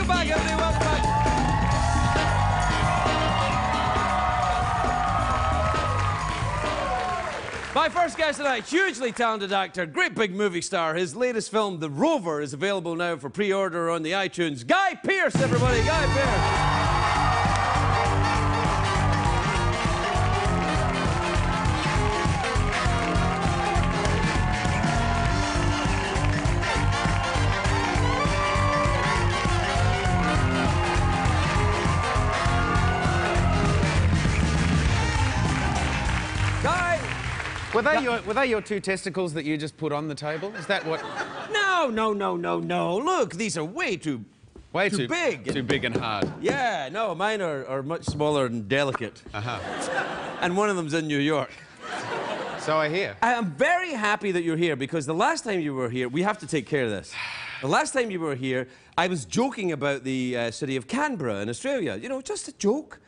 Welcome back, everybody. Welcome back. My first guest tonight, hugely talented actor, great big movie star. His latest film, The Rover, is available now for pre-order on the iTunes. Guy Pearce, everybody. Guy Pearce. Were they your two testicles that you just put on the table? Is that what? No. Look, these are way too big. Too big and hard. Yeah, no, mine are much smaller and delicate. And one of them's in New York. So I hear. I am very happy that you're here because the last time you were here, we have to take care of this. The last time you were here, I was joking about the city of Canberra in Australia. You know, just a joke.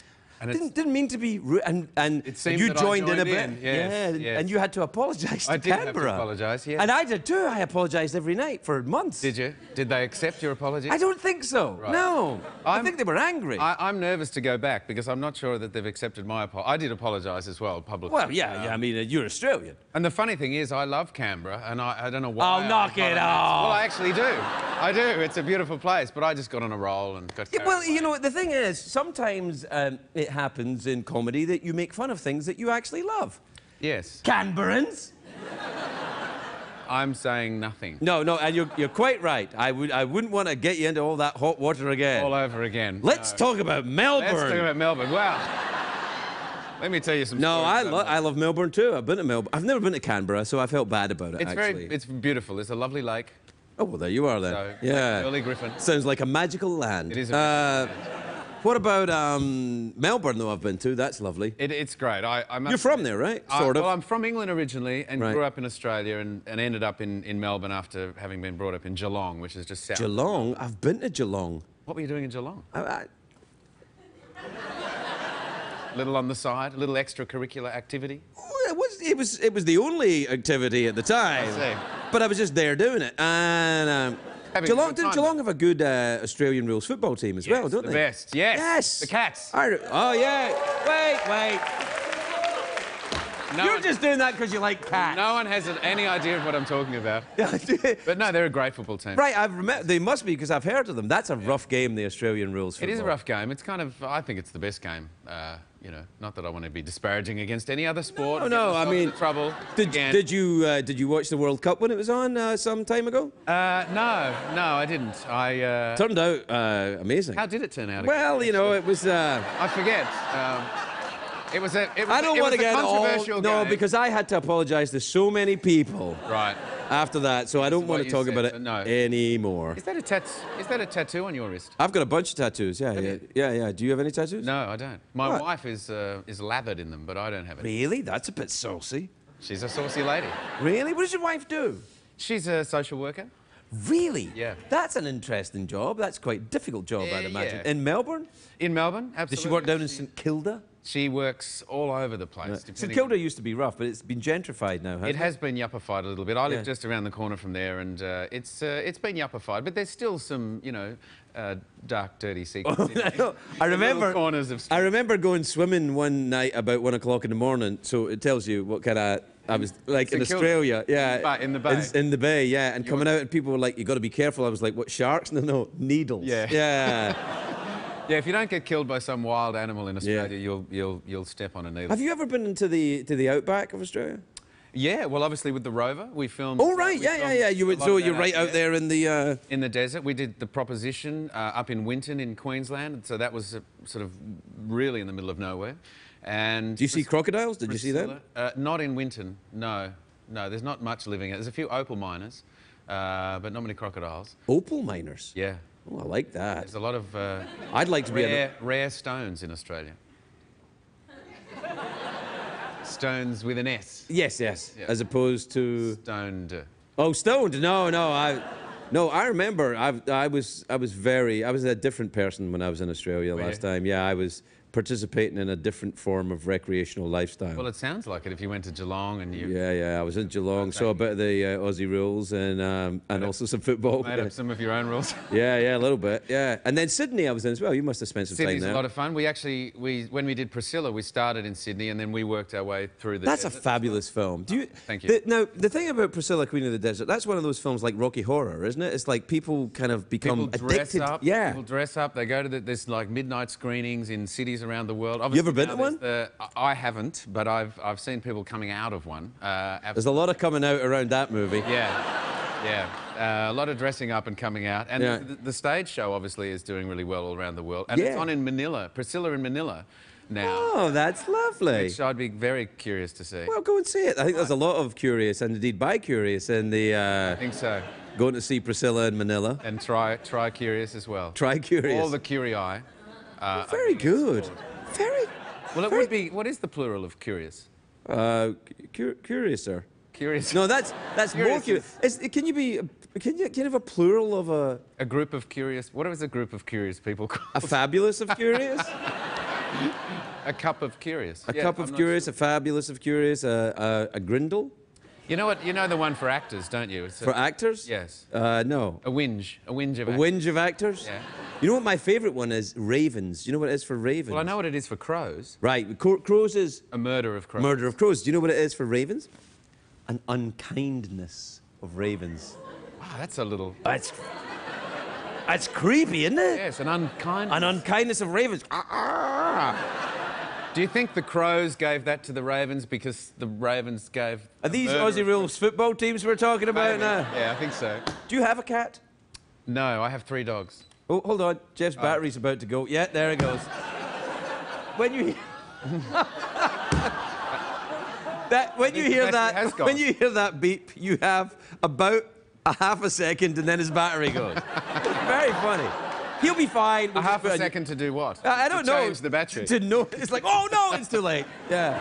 And didn't mean to be rude, and it seemed you that joined I in a bit. Yes, yes. And you had to apologise to Canberra. I did have to apologise, yes. And I did too. I apologised every night for months. Did you? Did they accept your apology? I don't think so. Right. No. I think they were angry. I'm nervous to go back because I'm not sure that they've accepted my apology. I did apologise as well publicly. Well, yeah. I mean, you're Australian. And the funny thing is, I love Canberra, and I don't know why. Oh, knock it off. Well, I actually do. I do. It's a beautiful place, but I just got on a roll and got carried away. You know, the thing is, sometimes it happens in comedy that you make fun of things that you actually love. Yes. Canberrans. I'm saying nothing. No, and you're quite right. I wouldn't want to get you into all that hot water again. All over again. Let's talk about Melbourne. Let's talk about Melbourne. Wow. Let me tell you some stories. No, I love Melbourne too. I've been to Melbourne. I've never been to Canberra, so I felt bad about it, actually. It's beautiful. There's a lovely lake. Oh, well, there you are then. So, yeah. Early Griffin. Sounds like a magical land. It is a magical land. What about Melbourne, though, I've been to? That's lovely. It's great. You're from there, right? Sort of. Well, I'm from England originally and grew up in Australia and ended up in Melbourne after having been brought up in Geelong, which is just south. Geelong? I've been to Geelong. What were you doing in Geelong? A little on the side, a little extracurricular activity? It was the only activity at the time. I see. But I was just there doing it. And didn't Geelong have a good Australian rules football team as well, don't they? The best, yes. Yes. The Cats. Oh, yeah. Wait. You're just doing that because you like cats. No one has any idea of what I'm talking about. But no, they're a great football team. Right, they must be because I've heard of them. That's a rough game, the Australian rules football. It is a rough game. It's kind of, I think it's the best game. You know, not that I want to be disparaging against any other sport. No, I mean, trouble. Did you watch the World Cup when it was on some time ago? No, I didn't. Turned out amazing. How did it turn out? Well, you know, it was. I forget. It was a controversial game. No, because I had to apologise to so many people. Right. After that, so I don't want to talk about it anymore. Is that a tattoo on your wrist? I've got a bunch of tattoos. Yeah. Do you have any tattoos? No, I don't. My wife is lathered in them, but I don't have it. Really? That's a bit saucy. She's a saucy lady. Really? What does your wife do? She's a social worker. Really? Yeah. That's an interesting job. That's quite a difficult job, I'd imagine. Yeah. In Melbourne? In Melbourne, absolutely. Does she work down in St Kilda? She works all over the place. Yeah. St Kilda used to be rough, but it's been gentrified now, hasn't it? It has been yuppified a little bit. I live just around the corner from there, and it's been yuppified, but there's still some, you know, dark, dirty secrets in I remember corners of streets. I remember going swimming one night about 1 o'clock in the morning, so it tells you what kind of... I was like in Australia, yeah. In the bay. In the bay, yeah. And coming out, and people were like, "You got to be careful." I was like, "What, sharks?" No, needles. Yeah. Yeah. Yeah. If you don't get killed by some wild animal in Australia, you'll step on a needle. Have you ever been into the outback of Australia? Yeah. Well, obviously with the Rover, we filmed. Oh right, yeah. You're right out there in the desert. We did the proposition up in Winton in Queensland, so that was sort of really in the middle of nowhere. And do you see crocodiles? Did you see them? Not in Winton, no. There's not much living. There's a few opal miners, but not many crocodiles. Opal miners? Yeah. Oh, I like that. There's a lot of I'd like to rare stones in Australia. Stones with an S. Yes. Yeah. As opposed to stoned. Oh, stoned. No, I remember I was a different person when I was in Australia last time. Yeah, I was participating in a different form of recreational lifestyle. Well, it sounds like it if you went to Geelong and you... Yeah, I was in Geelong, saw a bit of the Aussie rules and also some football. Made up some of your own rules. Yeah, a little bit, yeah. And then Sydney I was in as well. You must have spent some time there. Sydney's a lot of fun. We actually, when we did Priscilla, we started in Sydney and then we worked our way through the That's desert. a fabulous film. Do you, thank you. Now, the thing about Priscilla, Queen of the Desert, that's one of those films like Rocky Horror, isn't it? It's like people kind of become addicted. Yeah. People dress up. They go to there's like midnight screenings in cities around the world. You ever been to one? I haven't, but I've seen people coming out of one. There's a lot of coming out around that movie. Yeah. A lot of dressing up and coming out. And the stage show, obviously, is doing really well all around the world. And it's on in Manila, Priscilla in Manila now. Oh, that's lovely. Which I'd be very curious to see. Well, go and see it. I think there's a lot of curious, and indeed bi-curious, in the... I think so. Going to see Priscilla in Manila. And tri-curious as well. Tri-curious. All the curii. Very good. Very... Well, it would be... What is the plural of curious? Curiouser. Curious. No, that's more curious. Can you have a plural of a... A group of curious... What is a group of curious people called? A fabulous of curious? A cup of curious. A cup of curious, a fabulous of curious, a grindle? You know what? You know the one for actors, don't you? For actors? Yes. No. A whinge. A whinge of actors. A whinge of actors? Yeah. You know what my favourite one is? Ravens. Do you know what it is for ravens? Well, I know what it is for crows. Right. Crows is... A murder of crows. Murder of crows. Do you know what it is for ravens? An unkindness of ravens. Wow, that's a little... That's creepy, isn't it? Yes, an unkindness. An unkindness of ravens. Do you think the crows gave that to the ravens because the ravens gave... Are these Aussie rules football teams we're talking about now? Yeah, I think so. Do you have a cat? No, I have 3 dogs. Oh, hold on. Jeff's battery's about to go. Yeah, there it goes. When you when you hear that beep, you have about a half a second and then his battery goes. It's very funny. He'll be fine. A half a second to do what? I don't know. Change the battery. To know. It's like, oh no, it's too late. Yeah.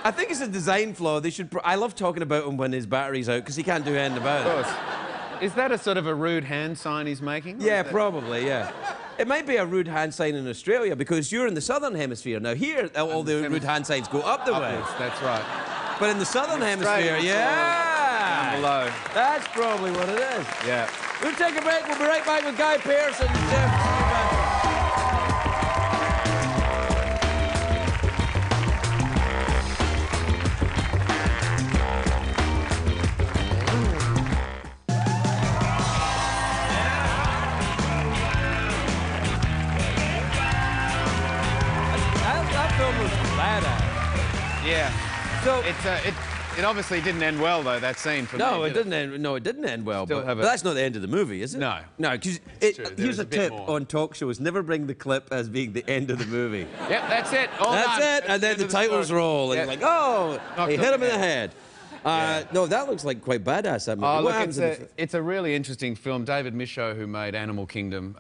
I think it's a design flaw. They should. I love talking about him when his battery's out because he can't do anything about it. Of course. Is that a sort of a rude hand sign he's making? Yeah, probably, yeah. It might be a rude hand sign in Australia because you're in the southern hemisphere. Now here, all the rude hand signs go up the way. That's right. But in the southern hemisphere, yeah. Down below. That's probably what it is. Yeah. We'll take a break. We'll be right back with Guy Pearce and Jeff. Yeah. So it obviously didn't end well though, that scene for me. It didn't end. No, it didn't end well. But that's not the end of the movie, is it? No. No, because here's a tip on talk shows: never bring the clip as being the end of the movie. Yep, that's it. That's it, and then the titles roll, and you're like, oh, he hit him in the head. No, that looks like quite badass, that movie. What happens it's a really interesting film. David Michôd, who made Animal Kingdom,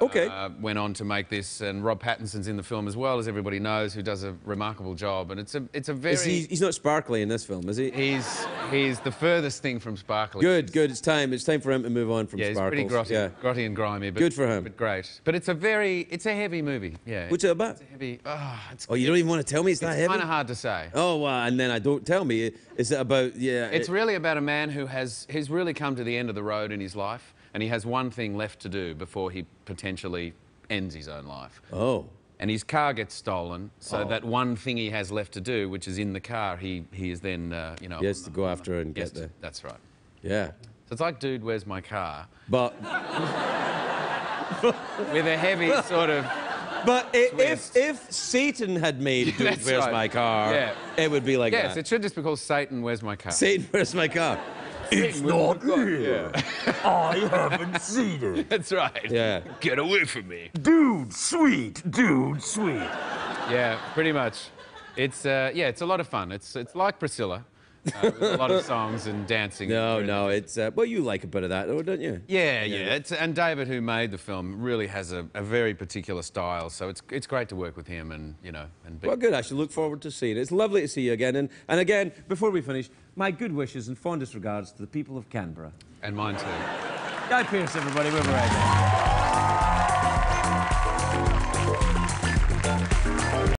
went on to make this, and Rob Pattinson's in the film as well, as everybody knows, who does a remarkable job. And it's a very... He's not sparkly in this film, is he? He's the furthest thing from sparkly. Good. It's time for him to move on from sparkles. He's pretty grotty and grimy. But, good for him. But great. But it's a heavy movie. Yeah. What's it about? It's a heavy... you don't even want to tell me it's that heavy? It's kind of hard to say. Oh, and then don't tell me. Is it about... Yeah. It's really about a man who's really come to the end of the road in his life, and he has one thing left to do before he potentially ends his own life. Oh. And his car gets stolen, so that one thing he has left to do, which is in the car, he is then, He has to go after and get there. That's right. Yeah. So it's like, dude, where's my car? But... with a heavy sort of... But if Satan had made Dude, Where's My Car, it would be like that. Yes, it should just be called Satan, Where's My Car? Satan, Where's My Car? It's not here. I haven't seen it. That's right. Yeah. Get away from me. Dude, sweet. Dude, sweet. Yeah, pretty much. It's a lot of fun. It's like Priscilla. With a lot of songs and dancing. No, it's... well, you like a bit of that, though, don't you? Yeah. And David, who made the film, really has a very particular style, so it's great to work with him and, Well, good. I should look forward to seeing it. It's lovely to see you again. And again, before we finish, my good wishes and fondest regards to the people of Canberra. And mine too. Guy Pearce, everybody. We'll be right back.